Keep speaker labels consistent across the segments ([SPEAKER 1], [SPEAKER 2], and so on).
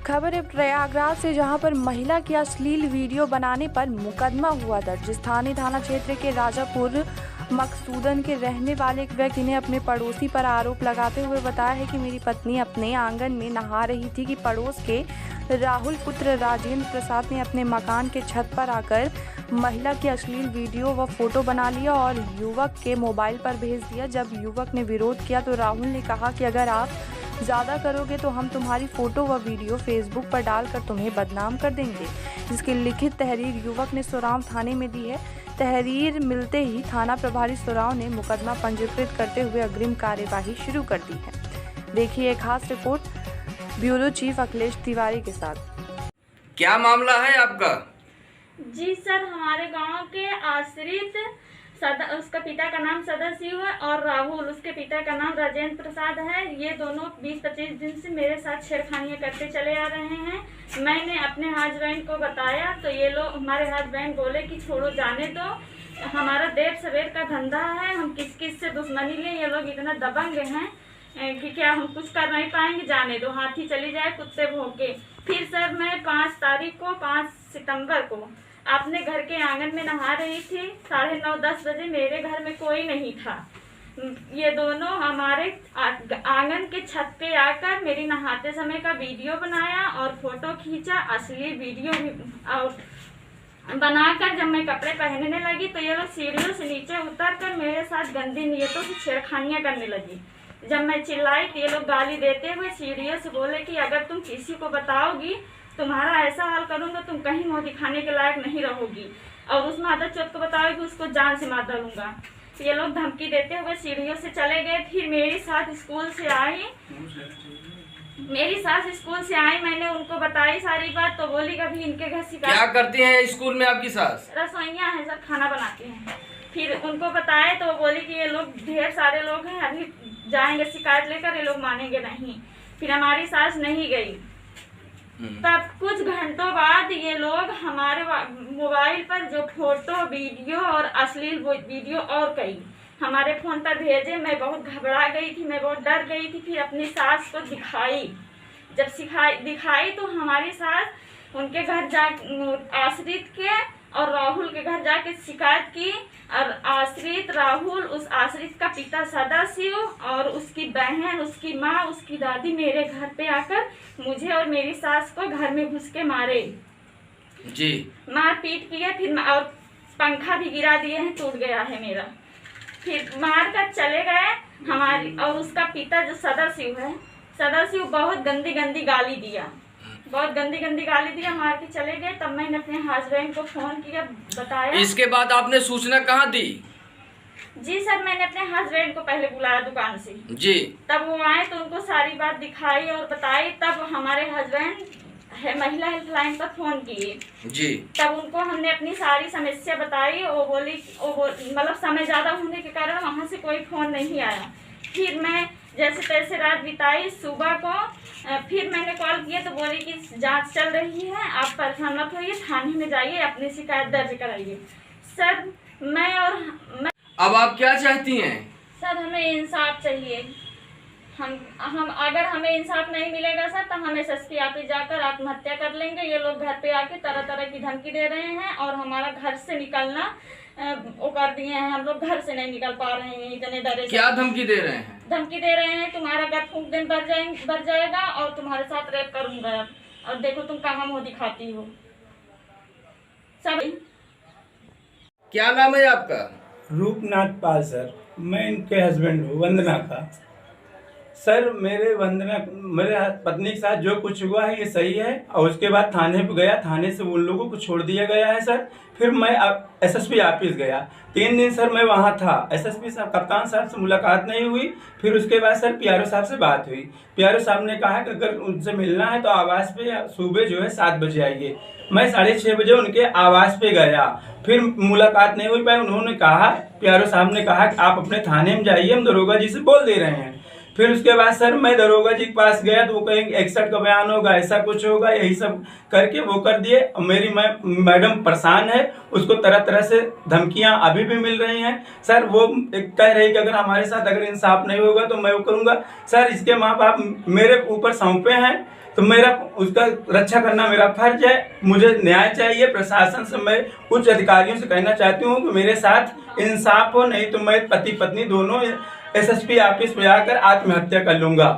[SPEAKER 1] खबर है प्रयागराज से, जहां पर महिला की अश्लील वीडियो बनाने पर मुकदमा हुआ दर्ज। स्थानीय थाना क्षेत्र के राजापुर मकसूदन के रहने वाले एक व्यक्ति ने अपने पड़ोसी पर आरोप लगाते हुए बताया है कि मेरी पत्नी अपने आंगन में नहा रही थी कि पड़ोस के राहुल पुत्र राजेंद्र प्रसाद ने अपने मकान के छत पर आकर महिला की अश्लील वीडियो व फोटो बना लिया और युवक के मोबाइल पर भेज दिया। जब युवक ने विरोध किया तो राहुल ने कहा कि अगर आप ज़्यादा करोगे तो हम तुम्हारी फ़ोटो व वीडियो फेसबुक पर डालकर तुम्हें बदनाम कर देंगे, जिसकी लिखित तहरीर युवक ने सोराव थाने में दी है। तहरीर मिलते ही थाना प्रभारी सोराव ने मुकदमा पंजीकृत करते हुए अग्रिम कार्यवाही शुरू कर दी है। देखिए एक खास report bureau chief Akhilesh Tiwari के साथ।
[SPEAKER 2] क्या मामला है आपका?
[SPEAKER 3] जी सर, हमारे गांव के आश्रित उसका पिता का नाम सदाशिव है और राहुल उसके पिता का नाम राजेंद्र प्रसाद है। ये दोनों 20-25 दिन से मेरे साथ छेड़खानियां करते चले आ रहे हैं। मैंने अपने हस्बैंड को बताया तो ये लोग, हमारे हस्बैंड बोले कि छोड़ो जाने दो, हमारा देर सवेर का धंधा है, हम किस किस से दुश्मनी लें। ये लोग इतना दबंग हैं कि क्या हम कुछ कर नहीं पाएंगे, जाने दो, हाथी चली जाए कुत्ते भौंके। फिर सर मैं 5 सितंबर को अपने घर के आंगन में नहा रही थी। 9:30-10 बजे मेरे घर में कोई नहीं था। ये दोनों हमारे आंगन के छत पे आकर मेरी नहाते समय का वीडियो बनाया और फोटो खींचा। असली वीडियो भी और बनाकर जब मैं कपड़े पहनने लगी तो ये लोग सीढ़ियों से नीचे उतरकर मेरे साथ गंदी नीयतों से छेड़खानियां करने लगी। जब मैं चिल्लाई तो ये लोग गाली देते हुए सीढ़ियों से बोले कि अगर तुम किसी को बताओगी तुम्हारा ऐसा हाल करूंगा, तुम कहीं मुंह दिखाने के लायक नहीं रहोगी, और उस माता चौथ को बताओगी उसको जान से मार डालूंगा। तो ये लोग धमकी देते हुए सीढ़ियों से चले गए। फिर मेरी सास स्कूल से आई, मैंने उनको बताई सारी बात तो बोली कभी इनके घर शिकायत।
[SPEAKER 2] क्या करती हैं स्कूल में आपकी सास?
[SPEAKER 3] रसोइया है सर, खाना बनाती हैं। फिर उनको बताए तो बोली कि ये लोग ढेर सारे लोग हैं, अभी जाएंगे शिकायत लेकर, ये लोग मानेंगे नहीं। फिर हमारी सास नहीं गई। तब कुछ घंटों बाद ये लोग हमारे मोबाइल पर जो फोटो वीडियो और अश्लील वीडियो और कई हमारे फोन पर भेजे। मैं बहुत घबरा गई थी, मैं बहुत डर गई थी। फिर अपनी सास को दिखाई, जब दिखाई तो हमारी सास उनके घर जा आश्रित के और राहुल के घर जाके शिकायत की। और आश्रित राहुल, उस आश्रित का पिता सदाशिव और उसकी बहन, उसकी माँ, उसकी दादी मेरे घर पे आकर मुझे और मेरी सास को घर में घुस के मारे
[SPEAKER 2] जी, मार
[SPEAKER 3] पीट किए। फिर और पंखा भी गिरा दिए हैं, टूट गया है मेरा। फिर मार कर चले गए हमारी। और उसका पिता जो सदाशिव है, सदाशिव बहुत गंदी गंदी गाली दिया, मार के चले गए। तब मैंने अपने हस्बैंड को फोन किया, बताया।
[SPEAKER 2] इसके बाद आपने सूचना कहाँ दी?
[SPEAKER 3] जी सर, मैंने अपने हस्बैंड को पहले बुलाया दुकान से
[SPEAKER 2] जी,
[SPEAKER 3] तब वो आए तो उनको सारी बात दिखाई और बताई। तब हमारे हस्बैंड महिला हेल्पलाइन पर फोन किए
[SPEAKER 2] जी,
[SPEAKER 3] तब उनको हमने अपनी सारी समस्या बताई। वो बोली मतलब समय ज्यादा होने के कारण वहाँ से कोई फोन नहीं आया। फिर मैं जैसे तैसे रात बिताई। सुबह को फिर मैंने कॉल किया तो बोली कि जांच चल रही है, आप परेशान मत होइए, थाने में जाइए, अपनी शिकायत दर्ज कराइए। सर मैं
[SPEAKER 2] अब आप क्या चाहती हैं?
[SPEAKER 3] सर हमें इंसाफ चाहिए। हम अगर हमें इंसाफ नहीं मिलेगा सर तो हम SSP ऑफिस जाकर आत्महत्या कर लेंगे। ये लोग घर पे आके तरह तरह की धमकी दे रहे हैं और हमारा घर से निकलना वो कर दिए हैं। हम लोग घर से नहीं निकल पा रहे हैं, इतने डरे।
[SPEAKER 2] क्या धमकी दे रहे हैं?
[SPEAKER 3] धमकी दे रहे हैं तुम्हारा घर फूंक दिन भर जाएगा और तुम्हारे साथ रेप करूंगा, और देखो तुम कहाँ मुँह दिखाती हो। सब
[SPEAKER 2] क्या नाम है आपका?
[SPEAKER 4] रूपनाथ पाल सर, मैं इनके हस्बैंड हूँ, वंदना का। सर मेरे पत्नी के साथ जो कुछ हुआ है ये सही है, और उसके बाद थाने पे गया, थाने से उन लोगों को छोड़ दिया गया है सर। फिर मैं SSP ऑफिस गया, 3 दिन सर मैं वहाँ था। SSP साहब, कप्तान साहब से मुलाकात नहीं हुई। फिर उसके बाद सर PRO साहब से बात हुई। PRO साहब ने कहा कि अगर उनसे मिलना है तो आवास पे सुबह जो है 7 बजे आइए। मैं 6:30 बजे उनके आवास पे गया, फिर मुलाकात नहीं हुई पाई। उन्होंने कहा, PRO साहब ने कहा कि आप अपने थाने में जाइए, हम दरोगा जी से बोल दे रहे हैं। फिर उसके बाद सर मैं दरोगा जी के पास गया तो वो कहेंगे 61 का बयान होगा, ऐसा कुछ होगा, यही सब करके वो कर दिए। मेरी मैडम परेशान है, उसको तरह तरह से धमकियां अभी भी मिल रही हैं सर। वो कह रही कि अगर हमारे साथ अगर इंसाफ नहीं होगा तो मैं वो करूंगा। सर इसके माँ बाप मेरे ऊपर सौंपे हैं तो मेरा उसका रक्षा करना मेरा फर्ज है। मुझे न्याय चाहिए। प्रशासन से मैं उच्च अधिकारियों से कहना चाहती हूँ कि मेरे साथ इंसाफ हो, नहीं तो मैं पति पत्नी दोनों एसएसपी ऑफिस में आकर आत्महत्या कर लूँगा।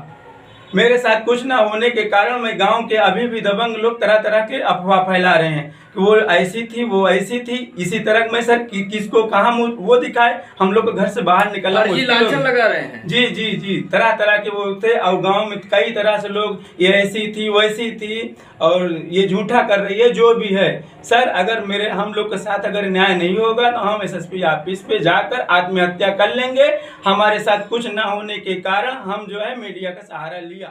[SPEAKER 4] मेरे साथ कुछ ना होने के कारण मैं गांव के अभी भी दबंग लोग तरह तरह के अफवाह फैला रहे हैं कि वो ऐसी थी, वो ऐसी थी। इसी तरह मैं सर किसको कहाँ मुँह वो दिखाए, हम लोग को घर से बाहर निकलना
[SPEAKER 2] लांछन लगा रहे हैं।
[SPEAKER 4] जी जी जी, तरह तरह के वो थे और गांव में कई तरह से लोग ये ऐसी थी वैसी थी और ये झूठा कर रही है। जो भी है सर, अगर मेरे हम लोग के साथ अगर न्याय नहीं होगा तो हम एसएसपी ऑफिस पे जाकर आत्महत्या कर लेंगे। हमारे साथ कुछ ना होने के कारण हम जो है मीडिया का सहारा लिया।